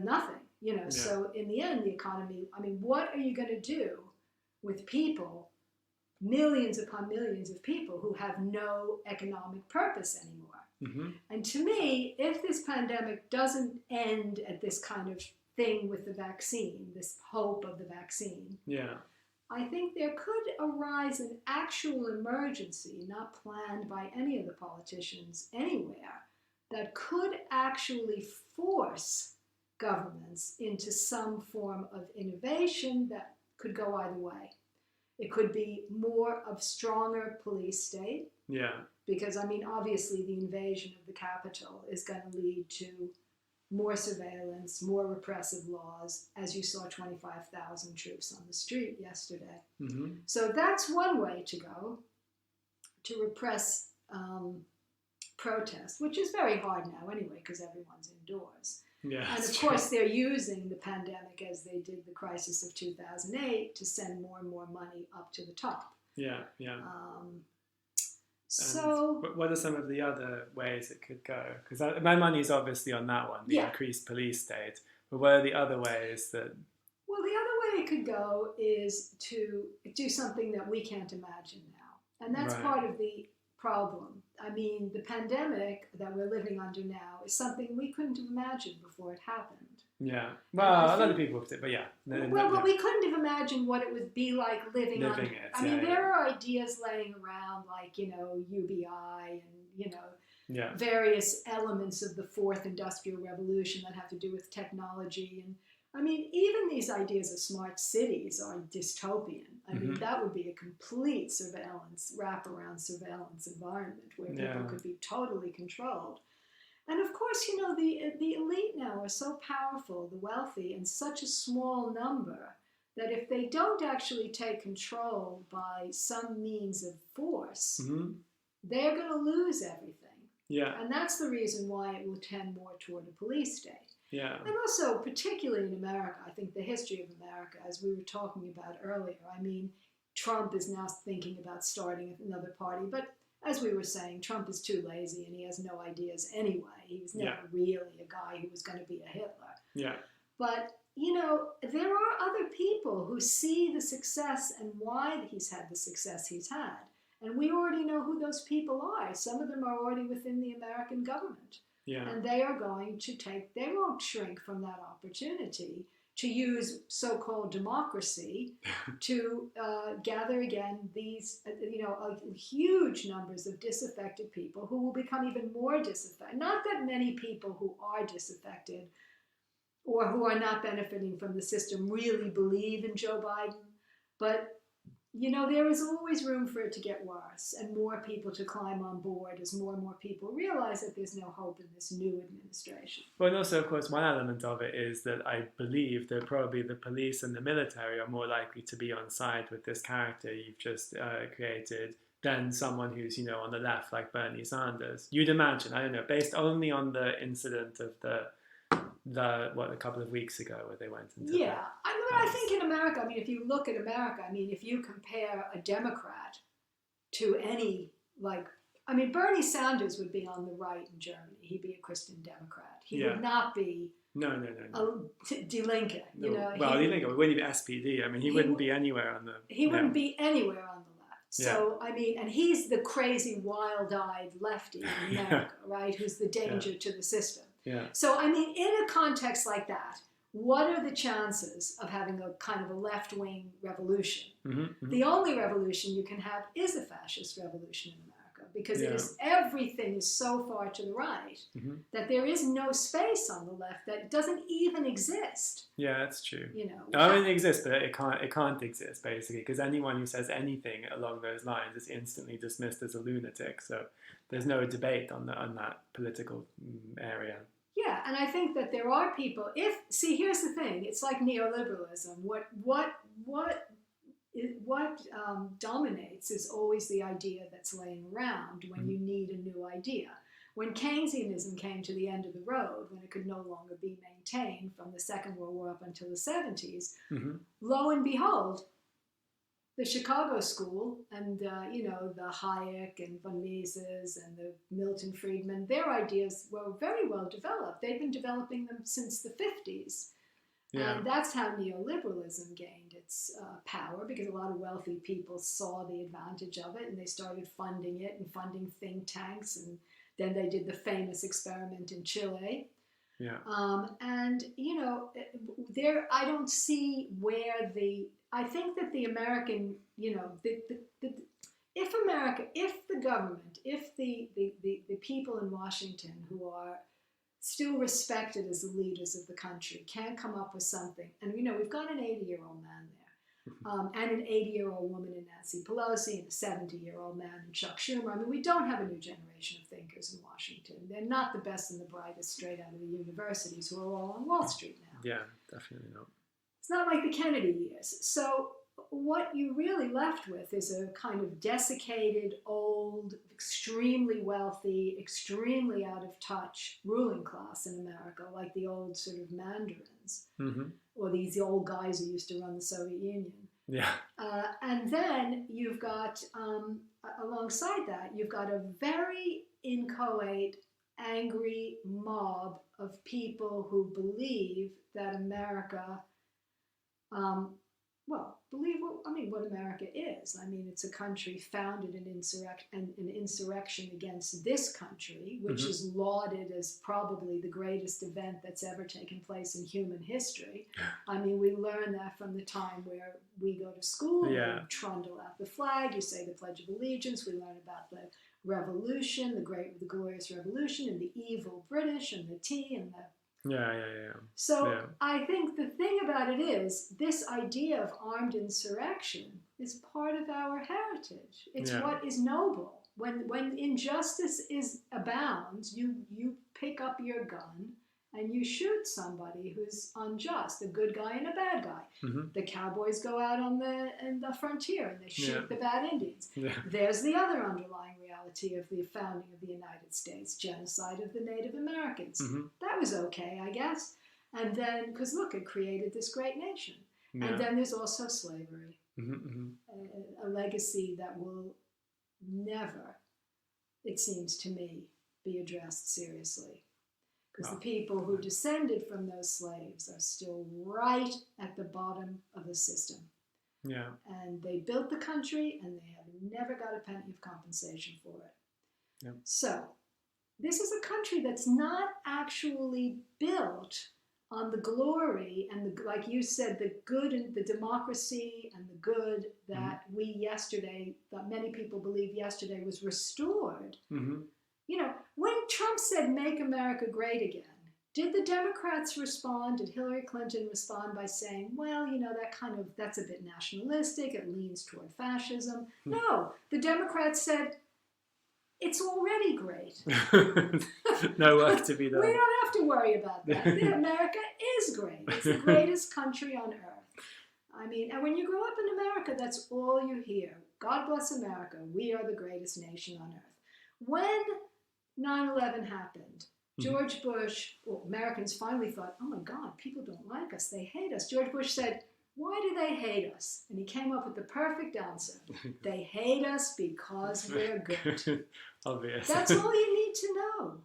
nothing, Yeah. So in the end, the economy, I mean, what are you going to do with people, millions upon millions of people who have no economic purpose anymore? Mm-hmm. And to me, if this pandemic doesn't end at this kind of thing with the vaccine, this hope of the vaccine, Yeah. I think there could arise an actual emergency, not planned by any of the politicians anywhere, that could actually force governments into some form of innovation that could go either way. It could be more of stronger police state. Yeah. Because, I mean, obviously the invasion of the Capitol is going to lead to more surveillance, more repressive laws, as you saw 25,000 troops on the street yesterday. Mm-hmm. So that's one way to go, to repress protest, which is very hard now anyway, because everyone's indoors. Yeah, and of course, they're using the pandemic, as they did the crisis of 2008, to send more and more money up to the top. Yeah, yeah. So, what are some of the other ways it could go? Because my money's obviously on that one, the increased police state. But what are the other ways that... Well, the other way it could go is to do something that we can't imagine now. And that's part of the problem. I mean, the pandemic that we're living under now is something we couldn't have imagined before it happened. Yeah. Well, a lot of people did, but yeah. But we couldn't have imagined what it would be like living under it. I mean, there are ideas laying around like, UBI and, various elements of the fourth industrial revolution that have to do with technology. And I mean, even these ideas of smart cities are dystopian. I mean, that would be a complete wraparound surveillance environment where people could be totally controlled. And of course, the elite now are so powerful, the wealthy, in such a small number that if they don't actually take control by some means of force, they're going to lose everything. Yeah. And that's the reason why it will tend more toward a police state. Yeah. And also, particularly in America, I think the history of America, as we were talking about earlier, I mean, Trump is now thinking about starting another party, but as we were saying, Trump is too lazy and he has no ideas anyway. He was never really a guy who was going to be a Hitler. Yeah. But, there are other people who see the success and why he's had the success he's had. And we already know who those people are. Some of them are already within the American government. Yeah. And they are going to they won't shrink from that opportunity to use so-called democracy to gather again these, huge numbers of disaffected people who will become even more disaffected. Not that many people who are disaffected or who are not benefiting from the system really believe in Joe Biden, but there is always room for it to get worse and more people to climb on board as more and more people realize that there's no hope in this new administration. Well, and also, of course, one element of it is that I believe that probably the police and the military are more likely to be on side with this character you've just created than someone who's, on the left, like Bernie Sanders. You'd imagine, I don't know, based only on the incident of a couple of weeks ago where they went into... Yeah, I think in America, if you look at America, if you compare a Democrat to any, Bernie Sanders would be on the right in Germany. He'd be a Christian Democrat. He would not be... No. Die Linke, Well, Die Linke wouldn't be SPD. He wouldn't be anywhere on the... He wouldn't be anywhere on the left. So, and he's the crazy, wild-eyed lefty in America, right, who's the danger to the system. Yeah. So, in a context like that, what are the chances of having a kind of a left-wing revolution? The only revolution you can have is a fascist revolution in America, because everything is so far to the right that there is no space on the left that doesn't even exist. Yeah, that's true. It exists, but it can't exist, basically, because anyone who says anything along those lines is instantly dismissed as a lunatic. So there's no debate on that political area. Yeah, and I think that there are people. Here's the thing: it's like neoliberalism. What dominates is always the idea that's laying around when you need a new idea. When Keynesianism came to the end of the road, when it could no longer be maintained from the Second World War up until the 70s, lo and behold, the Chicago school and, the Hayek and von Mises and the Milton Friedman, their ideas were very well developed. They've been developing them since the 50s. Yeah. And that's how neoliberalism gained its power, because a lot of wealthy people saw the advantage of it and they started funding it and funding think tanks. And then they did the famous experiment in Chile. Yeah. I don't see where I think that the American, if the government, if the people in Washington who are still respected as the leaders of the country can't come up with something, and we've got an 80-year-old man there, and an 80-year-old woman in Nancy Pelosi, and a 70-year-old man in Chuck Schumer. I mean, we don't have a new generation of thinkers in Washington. They're not the best and the brightest straight out of the universities who are all on Wall Street now. Yeah, definitely not. It's not like the Kennedy years. So what you really left with is a kind of desiccated, old, extremely wealthy, extremely out of touch ruling class in America, like the old sort of mandarins, or the old guys who used to run the Soviet Union. Yeah. And then you've got, alongside that, you've got a very inchoate, angry mob of people who believe that America, what America is. I mean, it's a country founded in an insurrection against this country, which is lauded as probably the greatest event that's ever taken place in human history. I mean, we learn that from the time where we go to school, you trundle out the flag, you say the Pledge of Allegiance, we learn about the revolution, the glorious revolution, and the evil British, and the tea, and the So I think the thing about it is this idea of armed insurrection is part of our heritage. It's what is noble. When injustice abounds, you pick up your gun and you shoot somebody who's unjust, a good guy and a bad guy. The cowboys go out on the frontier and they shoot the bad Indians. There's the other underlying reality of the founding of the United States, genocide of the Native Americans. That was okay, I guess. And then, because look, it created this great nation. And then there's also slavery, a legacy that will never, it seems to me, be addressed seriously. Because the people who descended from those slaves are still right at the bottom of the system. Yeah. And they built the country and they have never got a penny of compensation for it. Yeah. So this is a country that's not actually built on the glory and, like you said, the good and the democracy and the good that that many people believe yesterday was restored. When Trump said, "Make America Great Again," did the Democrats respond? Did Hillary Clinton respond by saying, well, that's a bit nationalistic, it leans toward fascism? No, the Democrats said, it's already great. No work to be done. We don't have to worry about that. America is great. It's the greatest country on earth. I mean, and when you grow up in America, that's all you hear. God bless America. We are the greatest nation on earth. When 9/11 happened, George Bush, Americans finally thought, oh my God, people don't like us. They hate us. George Bush said, why do they hate us? And he came up with the perfect answer. They hate us because we're good. Obvious. That's all you need to know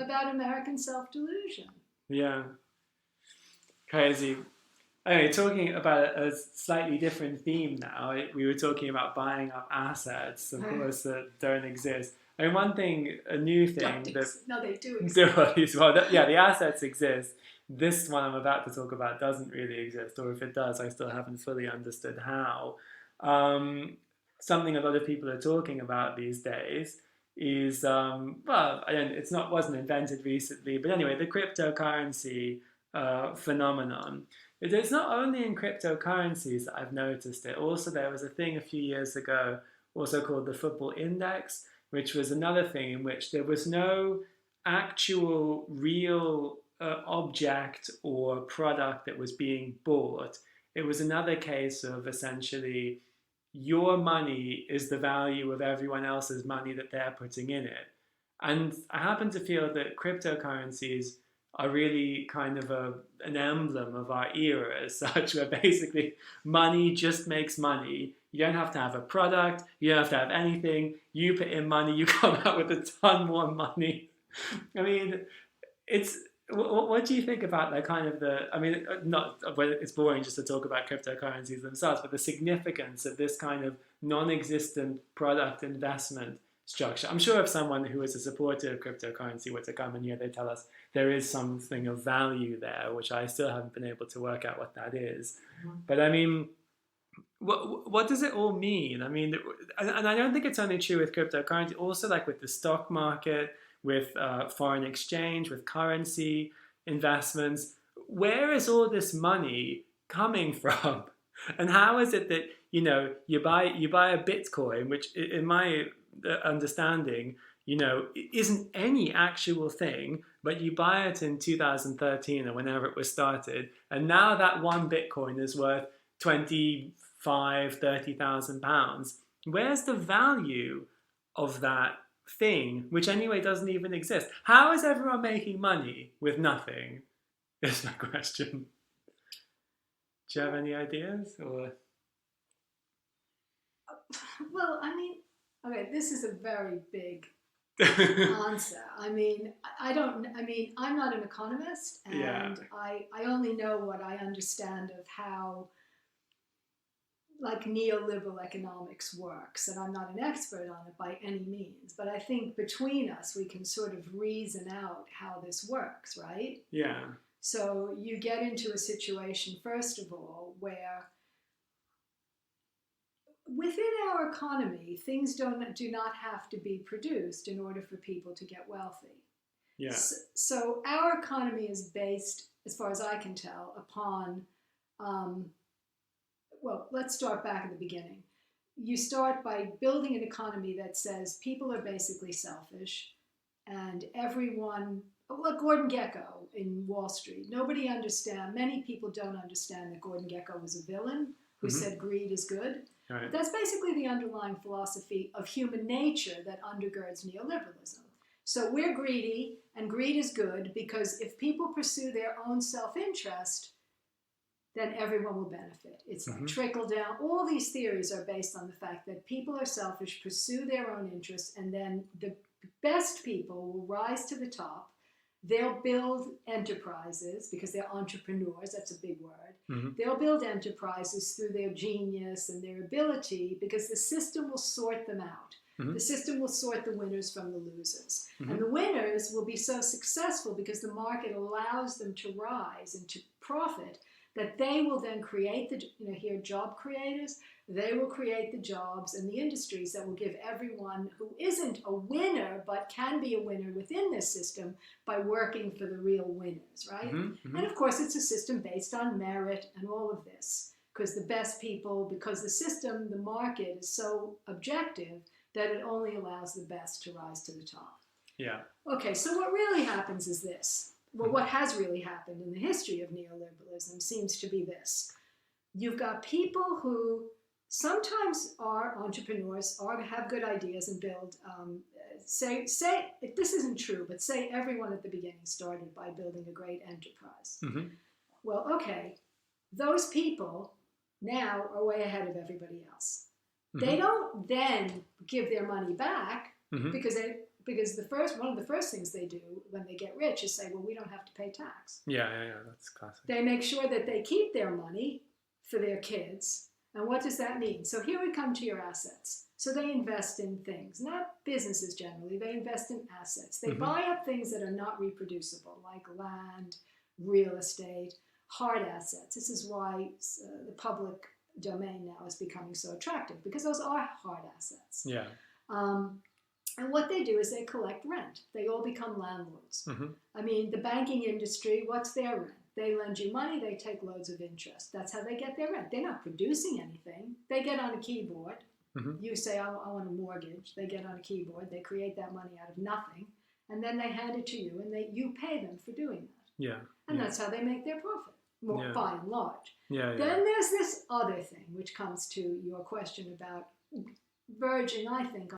about American self-delusion. Yeah. Crazy. Anyway, talking about a slightly different theme now. We were talking about buying up assets, of course, that don't exist. And one thing, a new thing no, they do exist. The assets exist. This one I'm about to talk about doesn't really exist, or if it does, I still haven't fully understood how. Something a lot of people are talking about these days is, wasn't invented recently, but anyway, the cryptocurrency phenomenon. It's not only in cryptocurrencies that I've noticed it. Also, there was a thing a few years ago, also called the football index, which was another thing in which there was no actual real object or product that was being bought. It was another case of essentially your money is the value of everyone else's money that they're putting in it. And I happen to feel that cryptocurrencies are really kind of an emblem of our era as such, where basically money just makes money. You don't have to have a product, you don't have to have anything. You put in money, you come out with a ton more money. I mean, it's what do you think about that kind of I mean, not whether it's boring just to talk about cryptocurrencies themselves, but the significance of this kind of non-existent product investment structure. I'm sure if someone who is a supporter of cryptocurrency were to come in here, they'd tell us there is something of value there, which I still haven't been able to work out what that is. But I mean, what does it all mean? I mean, and I don't think it's only true with cryptocurrency, also like with the stock market, with foreign exchange, with currency investments. Where is all this money coming from? And how is it that, you know, you buy a Bitcoin, which in my understanding, you know, isn't any actual thing, but you buy it in 2013 or whenever it was started, and now that one Bitcoin is worth 25,000-30,000 pounds. Where's the value of that thing, which anyway doesn't even exist? How is everyone making money with nothing? Is my question. Do you have any ideas? Or well, I mean, okay, this is a very big answer. I mean, I'm not an economist, and yeah. I only know what I understand of how like neoliberal economics works, and I'm not an expert on it by any means, but I think between us we can sort of reason out how this works, right? Yeah. So you get into a situation, first of all, where within our economy, things do not have to be produced in order for people to get wealthy. Yeah. So our economy is based, as far as I can tell, upon, well, let's start back at the beginning. You start by building an economy that says people are basically selfish, and everyone, like Gordon Gekko in Wall Street, many people don't understand that Gordon Gekko was a villain who said greed is good. Right. That's basically the underlying philosophy of human nature that undergirds neoliberalism. So we're greedy, and greed is good because if people pursue their own self-interest, then everyone will benefit. It's like trickle down. All these theories are based on the fact that people are selfish, pursue their own interests, and then the best people will rise to the top. They'll build enterprises because they're entrepreneurs. That's a big word. They'll build enterprises through their genius and their ability because the system will sort them out. The system will sort the winners from the losers. And the winners will be so successful because the market allows them to rise and to profit that they will then create the, job creators. They will create the jobs and the industries that will give everyone who isn't a winner but can be a winner within this system by working for the real winners, right? And of course, it's a system based on merit and all of this because the best people, because the system, the market is so objective that it only allows the best to rise to the top. Yeah. Okay, so what really happens is this. Well, what has really happened in the history of neoliberalism seems to be this. You've got people who sometimes are entrepreneurs or have good ideas and build, say this isn't true, but say everyone at the beginning started by building a great enterprise. Well, okay, those people now are way ahead of everybody else. They don't then give their money back because one of the first things they do when they get rich is say, well, we don't have to pay tax. Yeah, that's classic. They make sure that they keep their money for their kids. And what does that mean? So here we come to your assets. So they invest in things, not businesses generally. They invest in assets. They buy up things that are not reproducible, like land, real estate, hard assets. This is why the public domain now is becoming so attractive, because those are hard assets. Yeah. And what they do is they collect rent. They all become landlords. I mean, the banking industry, what's their rent? They lend you money, they take loads of interest. That's how they get their rent. They're not producing anything. They get on a keyboard. You say, I want a mortgage. They get on a keyboard. They create that money out of nothing. And then they hand it to you, and you pay them for doing that. Yeah. And that's how they make their profit, by and large. Yeah. Then there's this other thing, which comes to your question about verging, I think,